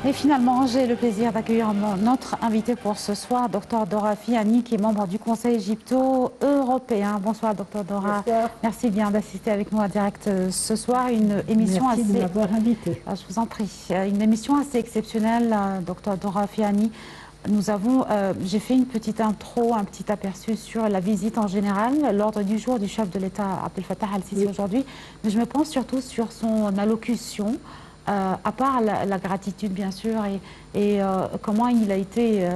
Et finalement, j'ai le plaisir d'accueillir notre invité pour ce soir, Dr Dora Fiani, qui est membre du Conseil égypto-européen. Bonsoir, Dr Dora. Bonsoir. Merci bien d'assister avec nous en direct ce soir. Une émission Merci de m'avoir invité. Je vous en prie. Une émission assez exceptionnelle, Dr Dora Fiani. Nous avons, j'ai fait une petite intro, un petit aperçu sur la visite en général, l'ordre du jour du chef de l'État Abdel Fattah al-Sisi aujourd'hui, mais je me pense surtout sur son allocution. À part la gratitude bien sûr et comment il a été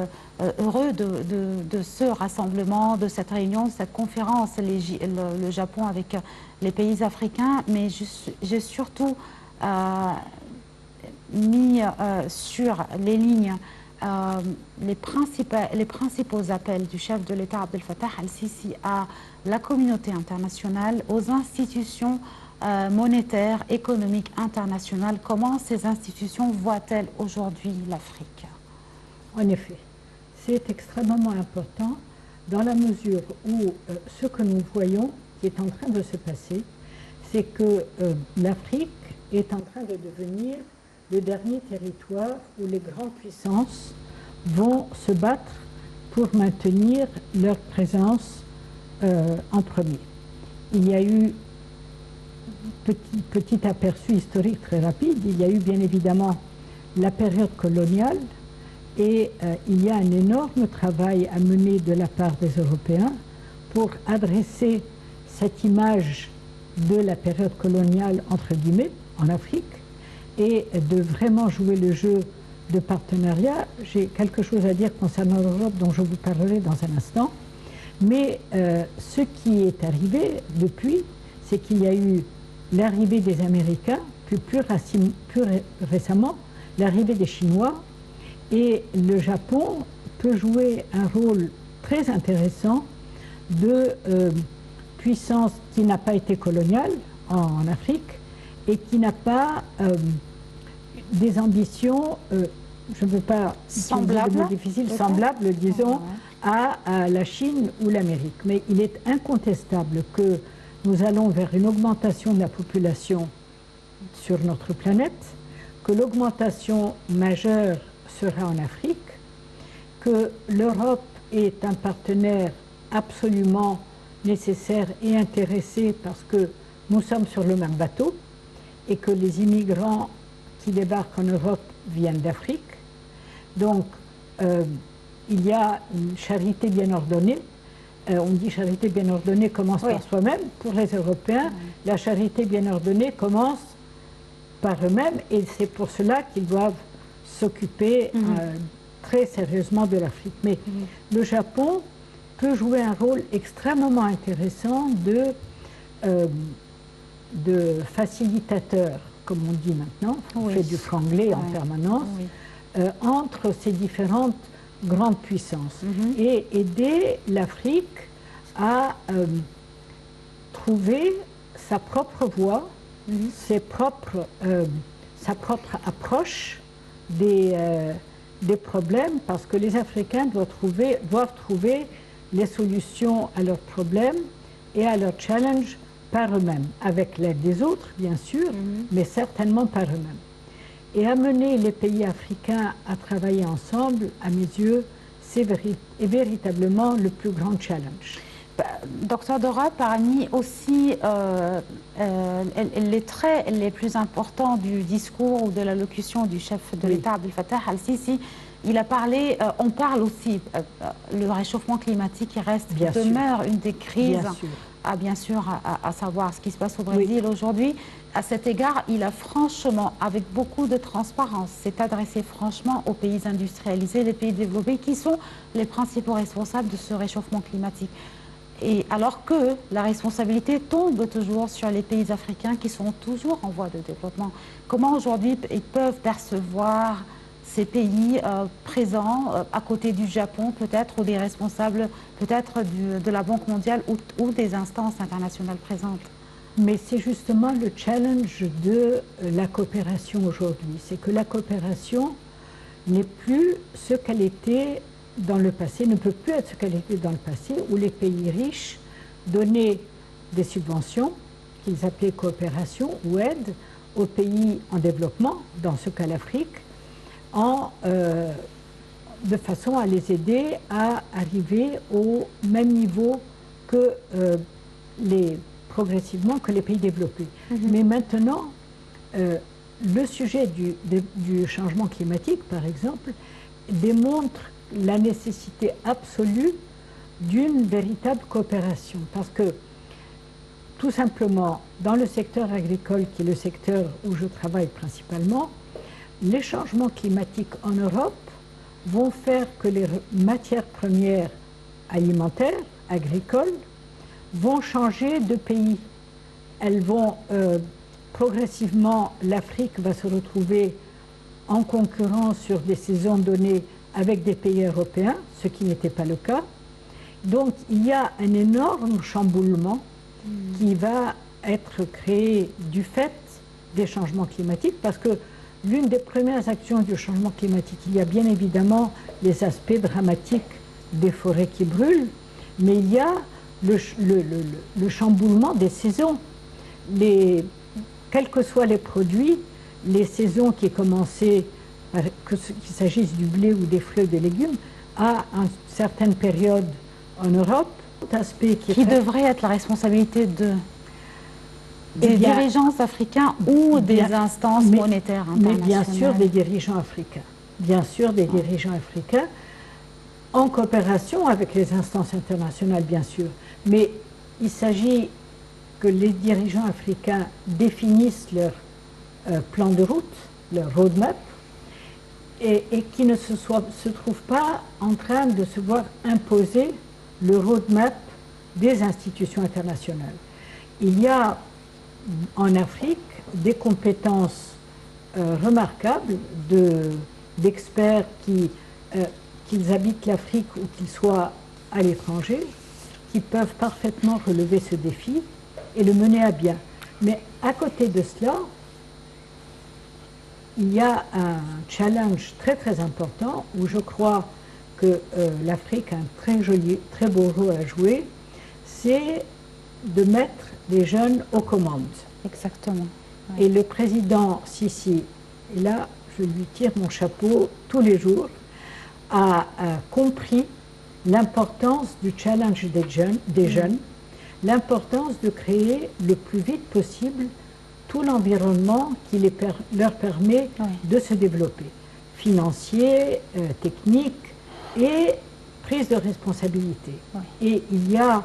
heureux de ce rassemblement, de cette réunion, de cette conférence, le Japon avec les pays africains, mais j'ai surtout mis sur les lignes les principaux appels du chef de l'État Abdel Fattah al-Sisi à la communauté internationale, aux institutions monétaire, économique, internationale. Comment ces institutions voient-elles aujourd'hui l'Afrique? En effet, c'est extrêmement important dans la mesure où ce que nous voyons qui est en train de se passer, c'est que l'Afrique est en train de devenir le dernier territoire où les grandes puissances vont se battre pour maintenir leur présence en premier. Il y a eu petit aperçu historique très rapide. Il y a eu bien évidemment la période coloniale et il y a un énorme travail à mener de la part des Européens pour adresser cette image de la période coloniale, entre guillemets, en Afrique et de vraiment jouer le jeu de partenariat. J'ai quelque chose à dire concernant l'Europe dont je vous parlerai dans un instant. Mais ce qui est arrivé depuis, c'est qu'il y a eu l'arrivée des Américains, puis plus récemment, l'arrivée des Chinois, et le Japon peut jouer un rôle très intéressant de puissance qui n'a pas été coloniale en Afrique et qui n'a pas des ambitions, je ne veux pas semblables, semblables, disons, à la Chine ou l'Amérique. Mais il est incontestable que nous allons vers une augmentation de la population sur notre planète, que l'augmentation majeure sera en Afrique, que l'Europe est un partenaire absolument nécessaire et intéressé parce que nous sommes sur le même bateau et que les immigrants qui débarquent en Europe viennent d'Afrique. Donc, il y a une charité bien ordonnée. On dit charité bien ordonnée commence par soi-même. Pour les Européens, la charité bien ordonnée commence par eux-mêmes et c'est pour cela qu'ils doivent s'occuper très sérieusement de l'Afrique. Mais le Japon peut jouer un rôle extrêmement intéressant de facilitateur, comme on dit maintenant, on fait du franglais en permanence, entre ces différentes grandes puissances et aider l'Afrique à trouver sa propre voie, sa propre approche des problèmes, parce que les Africains doivent trouver les solutions à leurs problèmes et à leurs challenges par eux-mêmes, avec l'aide des autres bien sûr, mais certainement par eux-mêmes. Et amener les pays africains à travailler ensemble, à mes yeux, c'est véritablement le plus grand challenge. Docteur Dora, parmi aussi les traits les plus importants du discours ou de l'allocution du chef de l'État Abdel Fattah al-Sisi, il a parlé, on parle aussi, le réchauffement climatique qui demeure une des crises. Bien sûr, à savoir ce qui se passe au Brésil aujourd'hui. À cet égard, il a franchement, avec beaucoup de transparence, s'est adressé franchement aux pays industrialisés, les pays développés, qui sont les principaux responsables de ce réchauffement climatique. Et alors que la responsabilité tombe toujours sur les pays africains qui sont toujours en voie de développement. Comment aujourd'hui ils peuvent percevoir ces pays présents à côté du Japon peut-être, ou des responsables peut-être de la Banque mondiale ou des instances internationales présentes? Mais c'est justement le challenge de la coopération aujourd'hui. C'est que la coopération n'est plus ce qu'elle était dans le passé, ne peut plus être ce qu'elle était dans le passé, où les pays riches donnaient des subventions, qu'ils appelaient coopération ou aide, aux pays en développement, dans ce cas l'Afrique, de façon à les aider à arriver au même niveau que progressivement que les pays développés. Mais maintenant, le sujet du changement climatique, par exemple, démontre la nécessité absolue d'une véritable coopération. Parce que, tout simplement, dans le secteur agricole, qui est le secteur où je travaille principalement, les changements climatiques en Europe vont faire que les matières premières alimentaires, agricoles, vont changer de pays. Elles vont progressivement, l'Afrique va se retrouver en concurrence sur des saisons données avec des pays européens, ce qui n'était pas le cas. Donc il y a un énorme chamboulement qui va être créé du fait des changements climatiques, parce que l'une des premières actions du changement climatique, il y a bien évidemment les aspects dramatiques des forêts qui brûlent, mais il y a le chamboulement des saisons. Quels que soient les produits, les saisons qui commençaient, qu'il s'agisse du blé ou des fruits et des légumes, à une certaine période en Europe, aspect qui devrait être la responsabilité des dirigeants africains ou des instances monétaires internationales. Mais bien sûr des dirigeants africains. Bien sûr des dirigeants africains, en coopération avec les instances internationales, bien sûr. Mais il s'agit que les dirigeants africains définissent leur plan de route, leur roadmap, et qui ne se trouvent pas en train de se voir imposer le roadmap des institutions internationales. Il y a en Afrique des compétences remarquables d'experts qu'ils habitent l'Afrique ou qu'ils soient à l'étranger, qui peuvent parfaitement relever ce défi et le mener à bien. Mais à côté de cela, il y a un challenge très très important où je crois que l'Afrique a un très beau rôle à jouer, c'est de mettre les jeunes aux commandes. Exactement. Ouais. Et le président Sisi, et là je lui tire mon chapeau tous les jours, a compris l'importance du challenge des jeunes, l'importance de créer le plus vite possible tout l'environnement qui leur permet de se développer, financier, technique et prise de responsabilité. Et il y a,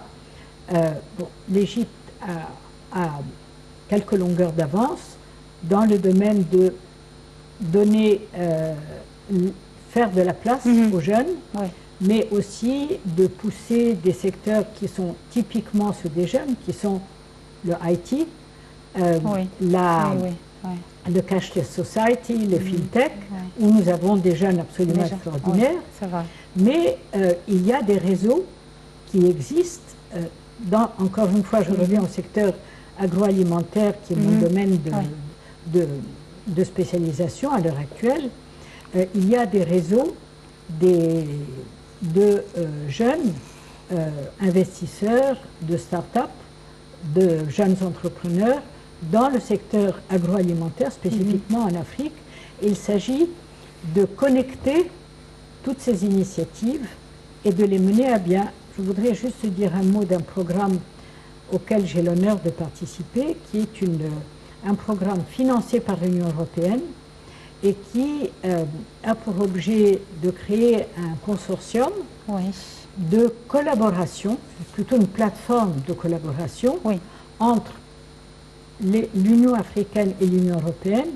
l'Égypte a quelques longueurs d'avance dans le domaine de donner, faire de la place aux jeunes, mais aussi de pousser des secteurs qui sont typiquement ceux des jeunes, qui sont le IT, le cashless society, les fintech, où nous avons des jeunes absolument extraordinaires. Mais il y a des réseaux qui existent. Encore une fois, je reviens au secteur agroalimentaire, qui est mon domaine de spécialisation à l'heure actuelle. Il y a des réseaux de jeunes investisseurs, de start-up, de jeunes entrepreneurs dans le secteur agroalimentaire, spécifiquement en Afrique. Il s'agit de connecter toutes ces initiatives et de les mener à bien. Je voudrais juste dire un mot d'un programme auquel j'ai l'honneur de participer, qui est un programme financé par l'Union européenne et qui a pour objet de créer un consortium de collaboration, plutôt une plateforme de collaboration entre l'Union africaine et l'Union européenne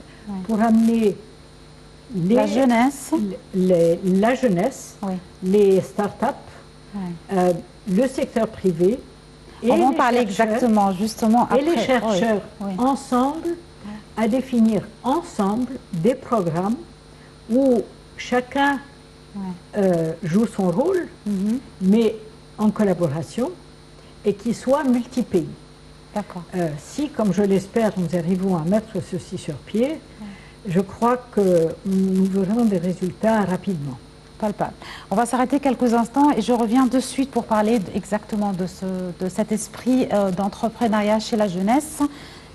pour amener la jeunesse, les start-up, le secteur privé, et on va en parler exactement, justement, après. Et les chercheurs ensemble à définir ensemble des programmes où chacun joue son rôle, mais en collaboration, et qui soit multi-pays. D'accord. Si, comme je l'espère, nous arrivons à mettre ceci sur pied, je crois que nous verrons des résultats rapidement. Palpable. On va s'arrêter quelques instants et je reviens de suite pour parler exactement de cet esprit d'entrepreneuriat chez la jeunesse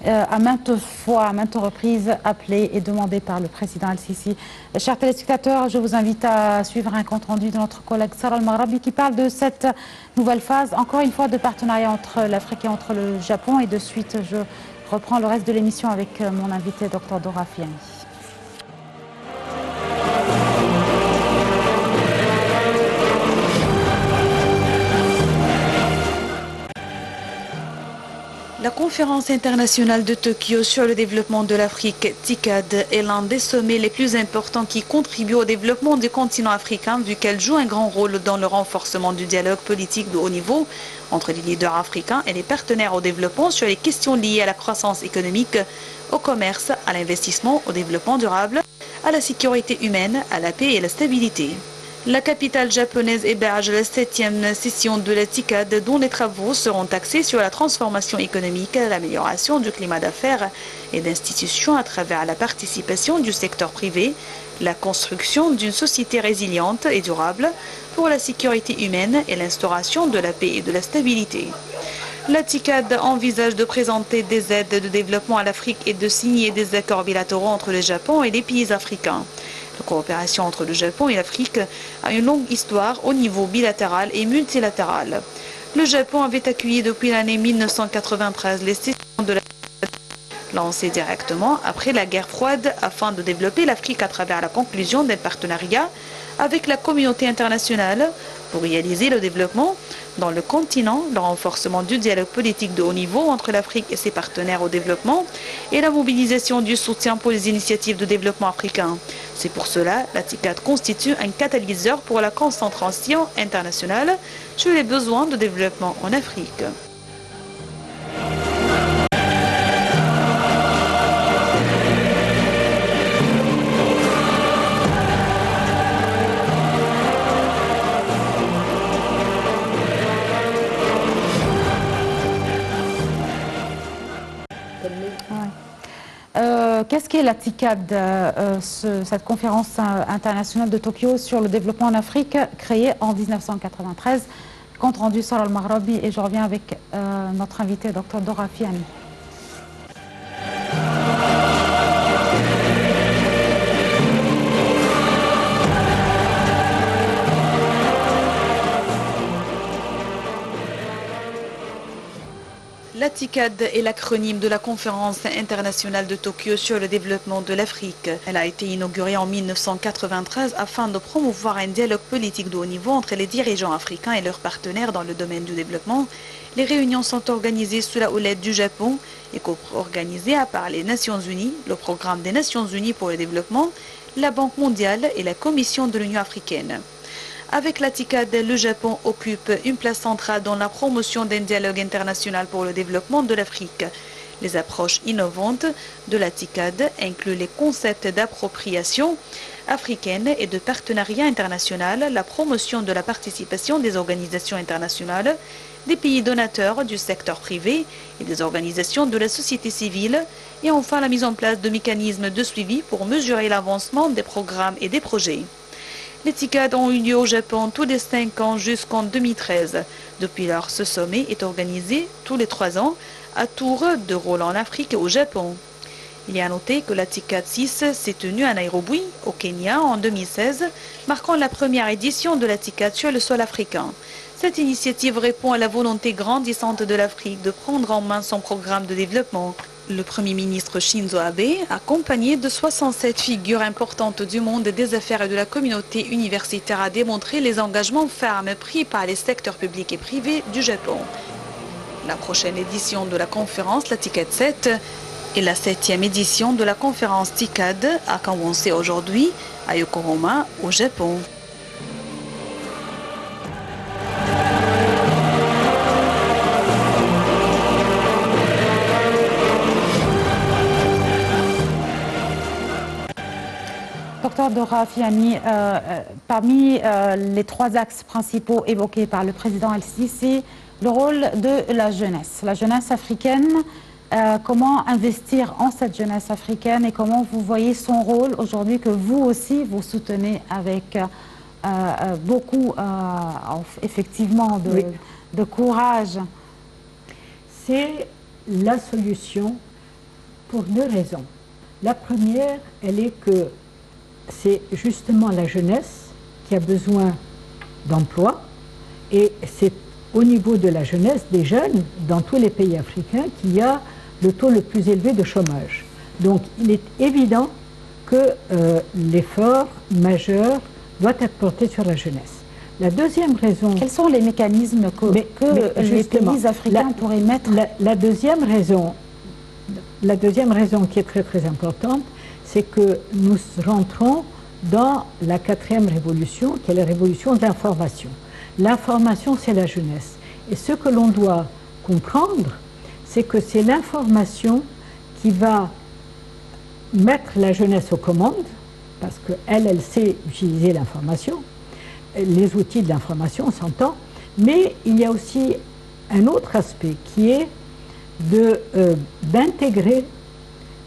à maintes fois, à maintes reprises, appelé et demandé par le président Al-Sisi. Chers téléspectateurs, je vous invite à suivre un compte-rendu de notre collègue Sarah Al-Maghrabi qui parle de cette nouvelle phase, encore une fois, de partenariat entre l'Afrique et entre le Japon. Et de suite, je reprends le reste de l'émission avec mon invité, Dr Dora Fiani. La conférence internationale de Tokyo sur le développement de l'Afrique, TICAD, est l'un des sommets les plus importants qui contribuent au développement du continent africain, vu qu'elle joue un grand rôle dans le renforcement du dialogue politique de haut niveau entre les leaders africains et les partenaires au développement sur les questions liées à la croissance économique, au commerce, à l'investissement, au développement durable, à la sécurité humaine, à la paix et à la stabilité. La capitale japonaise héberge la 7e session de la TICAD, dont les travaux seront axés sur la transformation économique, l'amélioration du climat d'affaires et d'institutions à travers la participation du secteur privé, la construction d'une société résiliente et durable pour la sécurité humaine et l'instauration de la paix et de la stabilité. La TICAD envisage de présenter des aides de développement à l'Afrique et de signer des accords bilatéraux entre le Japon et les pays africains. La coopération entre le Japon et l'Afrique a une longue histoire au niveau bilatéral et multilatéral. Le Japon avait accueilli depuis l'année 1993 les sessions de la lancées directement après la guerre froide afin de développer l'Afrique à travers la conclusion d'un partenariat avec la communauté internationale pour réaliser le développement dans le continent, le renforcement du dialogue politique de haut niveau entre l'Afrique et ses partenaires au développement et la mobilisation du soutien pour les initiatives de développement africain. C'est pour cela que la TICAD constitue un catalyseur pour la concentration internationale sur les besoins de développement en Afrique. Qu'est-ce qu'est la TICAD, cette conférence internationale de Tokyo sur le développement en Afrique, créée en 1993, compte rendu Sarah Al-Maghrabi, et je reviens avec notre invité, Dr Dora Fiani. La TICAD est l'acronyme de la conférence internationale de Tokyo sur le développement de l'Afrique. Elle a été inaugurée en 1993 afin de promouvoir un dialogue politique de haut niveau entre les dirigeants africains et leurs partenaires dans le domaine du développement. Les réunions sont organisées sous la houlette du Japon et co-organisées par les Nations Unies, le Programme des Nations Unies pour le développement, la Banque mondiale et la Commission de l'Union africaine. Avec la TICAD, le Japon occupe une place centrale dans la promotion d'un dialogue international pour le développement de l'Afrique. Les approches innovantes de la TICAD incluent les concepts d'appropriation africaine et de partenariat international, la promotion de la participation des organisations internationales, des pays donateurs, du secteur privé et des organisations de la société civile, et enfin la mise en place de mécanismes de suivi pour mesurer l'avancement des programmes et des projets. Les TICAD ont eu lieu au Japon tous les 5 ans jusqu'en 2013. Depuis lors, ce sommet est organisé tous les 3 ans à tour de rôle en Afrique et au Japon. Il y a à noter que la TICAD 6 s'est tenue à Nairobi, au Kenya, en 2016, marquant la première édition de la TICAD sur le sol africain. Cette initiative répond à la volonté grandissante de l'Afrique de prendre en main son programme de développement. Le Premier ministre Shinzo Abe, accompagné de 67 figures importantes du monde des affaires et de la communauté universitaire, a démontré les engagements fermes pris par les secteurs publics et privés du Japon. La prochaine édition de la conférence, la TICAD 7, et la 7e édition de la conférence TICAD a commencé aujourd'hui à Yokohama, au Japon. Docteur Dora Fiani, parmi les 3 axes principaux évoqués par le président Al-Sisi, le rôle de la jeunesse africaine, comment investir en cette jeunesse africaine et comment vous voyez son rôle aujourd'hui que vous aussi vous soutenez avec beaucoup effectivement de courage. C'est la solution pour deux raisons. La première, elle est que c'est justement la jeunesse qui a besoin d'emploi, et c'est au niveau de la jeunesse, des jeunes, dans tous les pays africains, qu'il y a le taux le plus élevé de chômage. Donc il est évident que l'effort majeur doit être porté sur la jeunesse. La deuxième raison... Quels sont les mécanismes que les pays africains pourraient mettre? La deuxième raison qui est très très importante, c'est que nous rentrons dans la quatrième révolution, qui est la révolution de l'information. L'information, c'est la jeunesse. Et ce que l'on doit comprendre, c'est que c'est l'information qui va mettre la jeunesse aux commandes, parce qu'elle sait utiliser l'information, les outils de l'information, on s'entend, mais il y a aussi un autre aspect qui est d'intégrer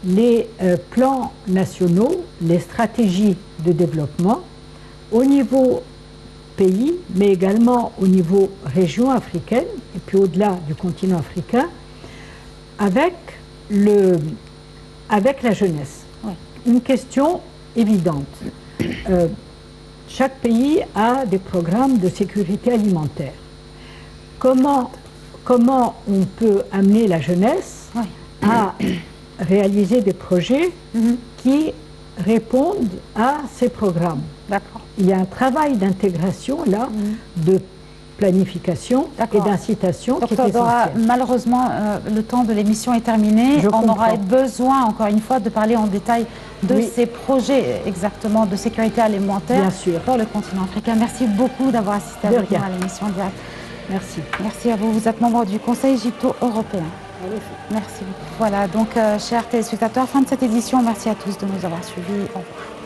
les plans nationaux, les stratégies de développement au niveau pays, mais également au niveau région africaine, et puis au-delà du continent africain, avec la jeunesse. Oui. Une question évidente. Chaque pays a des programmes de sécurité alimentaire. Comment on peut amener la jeunesse à réaliser des projets qui répondent à ces programmes? D'accord. Il y a un travail d'intégration là, de planification et d'incitation qui est essentiel. Malheureusement, le temps de l'émission est terminé. On aura besoin, encore une fois, de parler en détail de ces projets exactement de sécurité alimentaire pour le continent africain. Merci beaucoup d'avoir assisté à l'émission Direct. Merci. Merci à vous. Vous êtes membre du Conseil égypto-européen. Merci beaucoup. Voilà, donc, chers téléspectateurs, fin de cette édition. Merci à tous de nous avoir suivis. Au revoir.